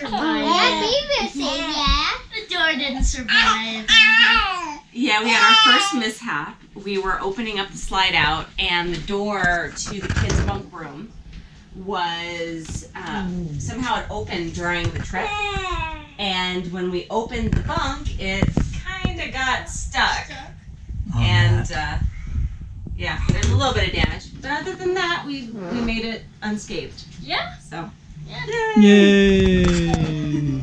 survive. Yeah, Beaver saved, yeah. The door didn't survive. Yeah, we had our first mishap. We were opening up the slide out, and the door to the kids' bunk room was somehow it opened during the trip. And when we opened the bunk, it kind of got stuck. And yeah, there's a little bit of damage. But other than that, we made it unscathed. Yeah. So. Yeah. Yay!